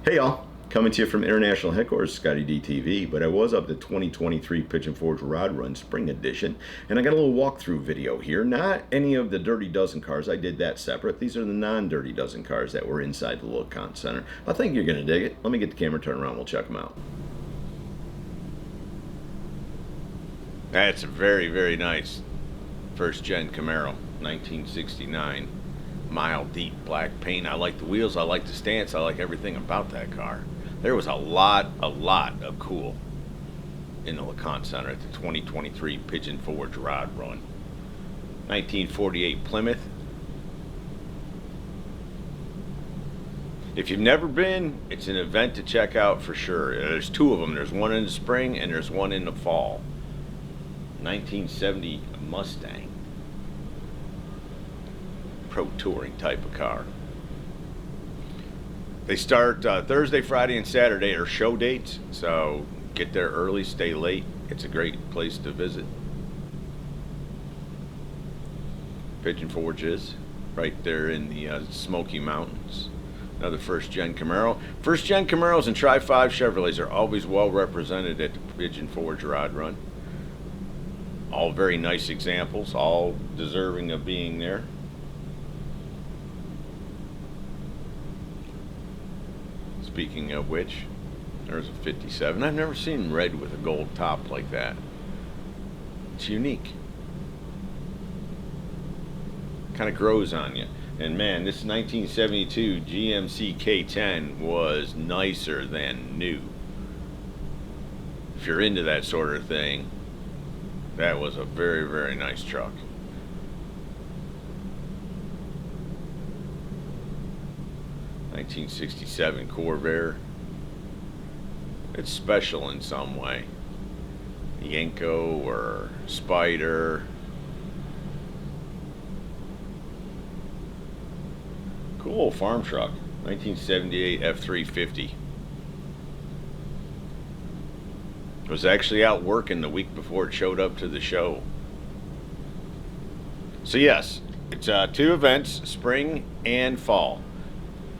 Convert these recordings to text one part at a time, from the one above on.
Hey y'all, coming to you from international headquarters, ScottieDTV, but I was up the 2023 Pigeon Forge Rod Run Spring Edition, and I got a little walkthrough video here. Not any of the Dirty Dozen cars, I did that separate. These are the non-Dirty Dozen cars that were inside the LeConte Center. I think you're going to dig it. Let me get the camera turned around, we'll check them out. That's a very, very nice first-gen Camaro, 1969. Mile deep black paint. I like the wheels, I like the stance, I like everything about that car. There was a lot of cool in the LeConte Center at the 2023 Pigeon Forge Rod Run. 1948 Plymouth. If you've never been, it's an event to check out for sure. There's two of them. There's one in the spring and there's one in the fall. 1970 Mustang. Pro touring type of car. They start Thursday, Friday, and Saturday are show dates, so get there early, stay late. It's a great place to visit. Pigeon Forge is right there in the Smoky Mountains. Another first-gen Camaro. First-gen Camaros and Tri-5 Chevrolets are always well represented at the Pigeon Forge Rod Run. All very nice examples, all deserving of being there. Speaking of which, there's a 57. I've never seen red with a gold top like that. It's unique. Kind of grows on you. And man, this 1972 GMC K10 was nicer than new. If you're into that sort of thing, that was a very, very nice truck. '67 Corvair. It's special in some way. Yenko or Spider. Cool farm truck. 1978 F350. It was actually out working the week before it showed up to the show. So yes, it's two events, spring and fall.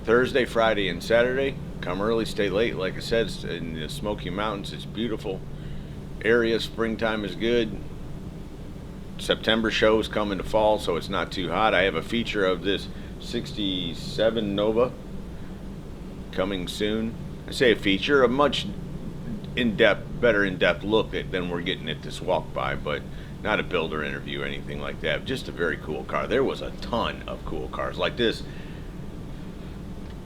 Thursday, Friday, and Saturday. Come early, stay late. Like I said, it's in the Smoky Mountains, it's beautiful area. Springtime is good. September shows come into fall, so it's not too hot. I have a feature of this 67 Nova coming soon. I say a feature, a much better in-depth look than we're getting at this walk by, but not a builder interview or anything like that. Just a very cool car. There was a ton of cool cars like this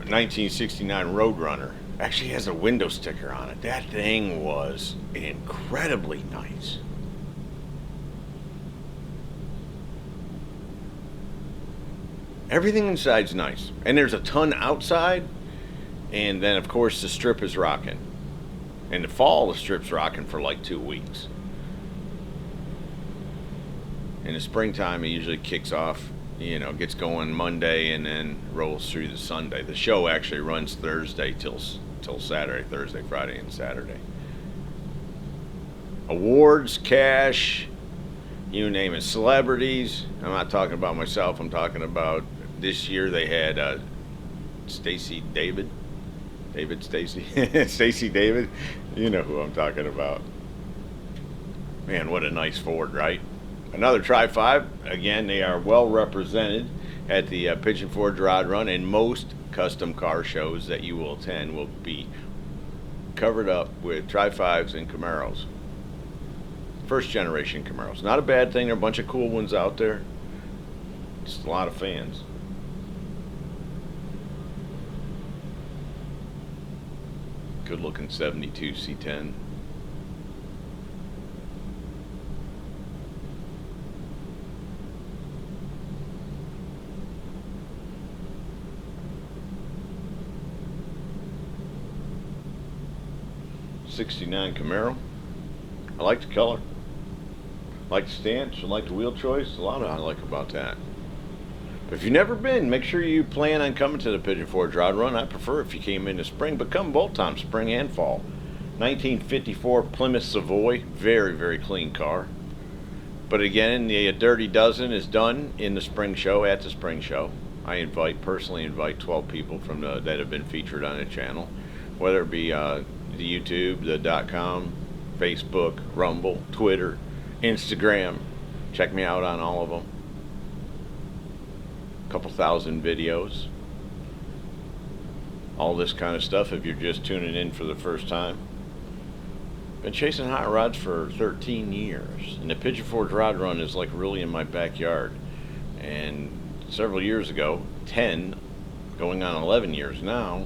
1969 Roadrunner. Actually has a window sticker on it. That thing was incredibly nice. Everything inside's nice. And there's a ton outside. And then of course the strip is rocking. In the fall the strip's rocking for like 2 weeks. In the springtime it usually kicks off, you know, gets going Monday and then rolls through the Sunday. The show actually runs Thursday till Saturday, Thursday, Friday, and Saturday. Awards, cash, you name it, celebrities. I'm not talking about myself, I'm talking about this year they had Stacey David, Stacey David, you know who I'm talking about. Man, what a nice Ford, right? Another Tri-5. Again, they are well represented at the Pigeon Forge Rod Run, and most custom car shows that you will attend will be covered up with Tri-5s and Camaros. First generation Camaros. Not a bad thing. There are a bunch of cool ones out there. Just a lot of fans. Good looking 72 C10. '69 Camaro. I like the color. I like the stance. I like the wheel choice. A lot of I like about that. But if you've never been, make sure you plan on coming to the Pigeon Forge Rod Run. I prefer if you came in the spring, but come both times, spring and fall. 1954 Plymouth Savoy. Very, very clean car. But again, the Dirty Dozen is done in the spring show, at the spring show. I personally invite 12 people from that have been featured on the channel. whether it be the YouTube, the .com, Facebook, Rumble, Twitter, Instagram. Check me out on all of them. A couple thousand videos. All this kind of stuff if you're just tuning in for the first time. Been chasing hot rods for 13 years. And the Pigeon Forge Rod Run is like really in my backyard. And several years ago, 10, going on 11 years now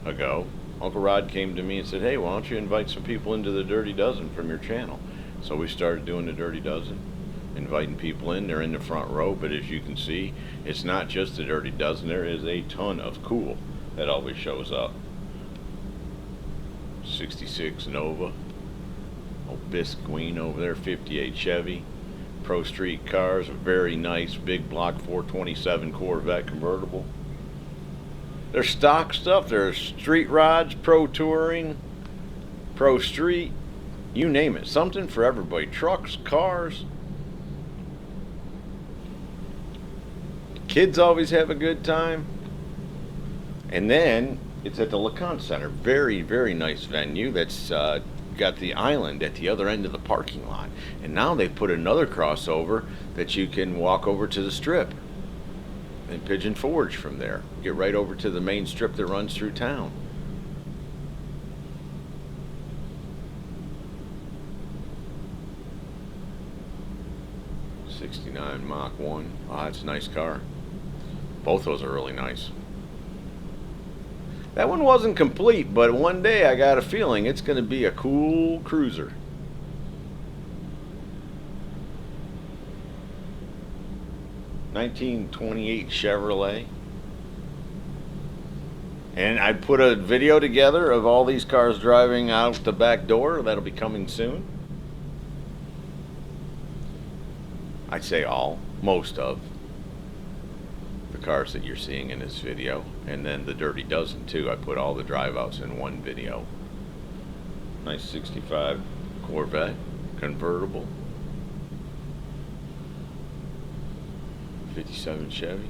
ago, Uncle Rod came to me and said, hey, why don't you invite some people into the Dirty Dozen from your channel? So we started doing the Dirty Dozen, inviting people in. They're in the front row, but as you can see, it's not just the Dirty Dozen. There is a ton of cool that always shows up. 66 Nova, old Bisqueen over there, 58 Chevy, Pro Street cars, a very nice big block 427 Corvette convertible. There's stock stuff, there's street rods, pro touring, pro street, you name it, something for everybody. Trucks, cars. Kids always have a good time. And then it's at the LeConte Center, very, very nice venue that's got the island at the other end of the parking lot. And now they put another crossover that you can walk over to the strip and Pigeon Forge from there. Get right over to the main strip that runs through town. '69 Mach 1. Oh, that's a nice car. Both those are really nice. That one wasn't complete, but one day I got a feeling it's going to be a cool cruiser. '28 Chevrolet. And I put a video together of all these cars driving out the back door. That'll be coming soon. I'd say all, most of the cars that you're seeing in this video, and then the Dirty Dozen too. I put all the drive outs in one video. Nice 65 Corvette convertible, 57 Chevy.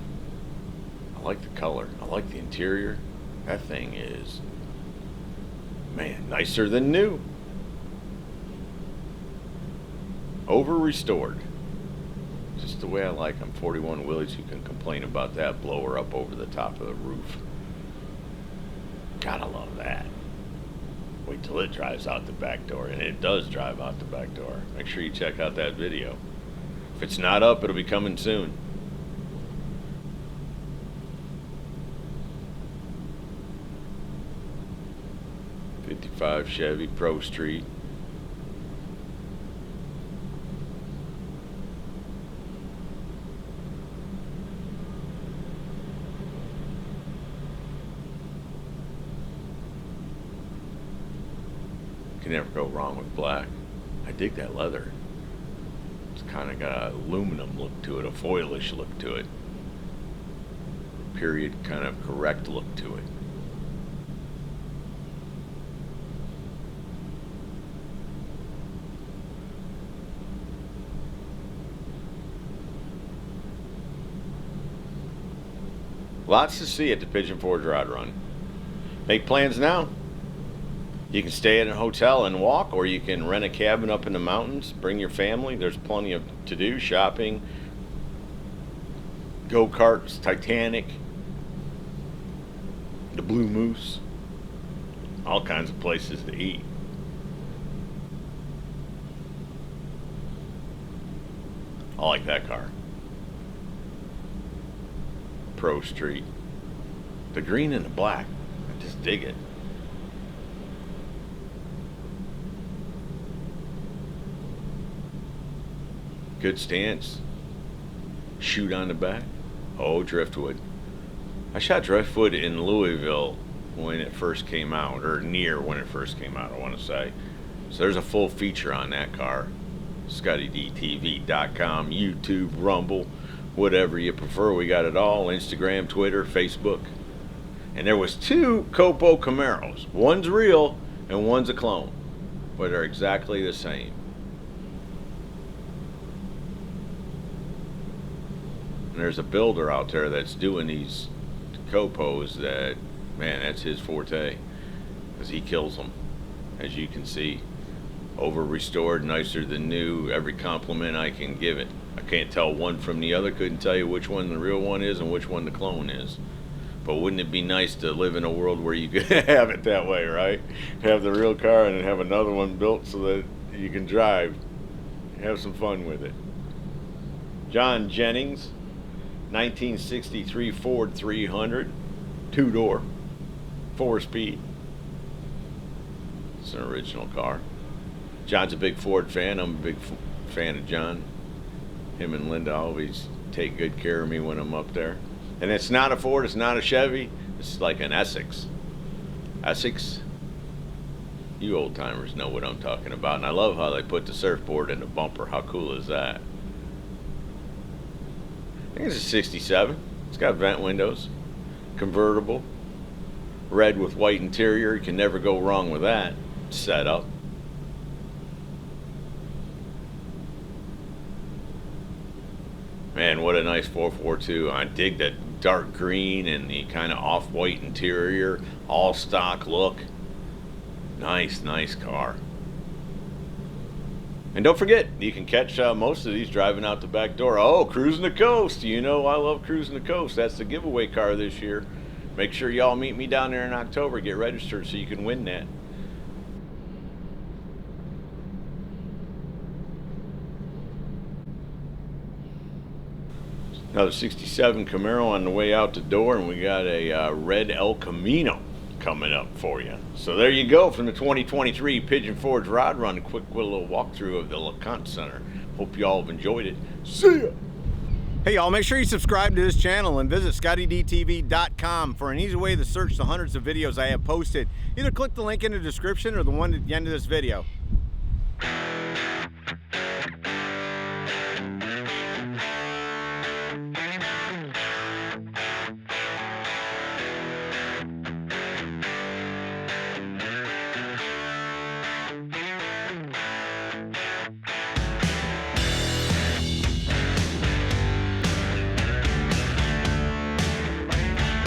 I like the color, I like the interior. That thing is, man, nicer than new. Over restored. Just the way I like them. 41 Willys, you can complain about that blower up over the top of the roof. Gotta love that. Wait till it drives out the back door, and it does drive out the back door. Make sure you check out that video. If it's not up, it'll be coming soon. '55 Chevy Pro Street. Can never go wrong with black. I dig that leather. It's kind of got an aluminum look to it, a foilish look to it. Period, kind of correct look to it. Lots to see at the Pigeon Forge Rod Run. Make plans now. You can stay at a hotel and walk, or you can rent a cabin up in the mountains, bring your family. There's plenty of to do, shopping, go-karts, Titanic, the Blue Moose, all kinds of places to eat. I like that car. Pro Street. The green and the black, I just dig it. Good stance. Chute on the back. Oh, driftwood. I shot driftwood in Louisville when it first came out, or near when it first came out, I want to say. So there's a full feature on that car. ScottieDTV.com, YouTube, Rumble, whatever you prefer. We got it all. Instagram, Twitter, Facebook. And there was 2 Copo Camaros. One's real and one's a clone, but they're exactly the same. And there's a builder out there that's doing these Copos that, man, that's his forte. because he kills them. As you can see, over restored, nicer than new. Every compliment I can give it. I can't tell one from the other. Couldn't tell you which one the real one is and which one the clone is. But wouldn't it be nice to live in a world where you could have it that way, right? Have the real car and then have another one built so that you can drive. Have some fun with it. John Jennings, 1963 Ford 300, two-door, 4-speed. It's an original car. John's a big Ford fan. I'm a big fan of John. Him and Linda always take good care of me when I'm up there. And it's not a Ford, it's not a Chevy. It's like an Essex. Essex? You old timers know what I'm talking about. And I love how they put the surfboard in the bumper. How cool is that? I think it's a 67. It's got vent windows. Convertible. Red with white interior. You can never go wrong with that setup. Man, what a nice 442. I dig that dark green and the kind of off-white interior. All stock look. Nice, nice car. And don't forget, you can catch most of these driving out the back door. Oh, cruising the coast. You know I love cruising the coast. That's the giveaway car this year. Make sure y'all meet me down there in October. Get registered so you can win that. Another 67 Camaro on the way out the door, and we got a red El Camino coming up for you. So there you go from the 2023 Pigeon Forge Rod Run. A quick little walkthrough of the LeConte Center. Hope you all have enjoyed it. See ya! Hey y'all, make sure you subscribe to this channel and visit ScottieDTV.com for an easy way to search the hundreds of videos I have posted. Either click the link in the description or the one at the end of this video.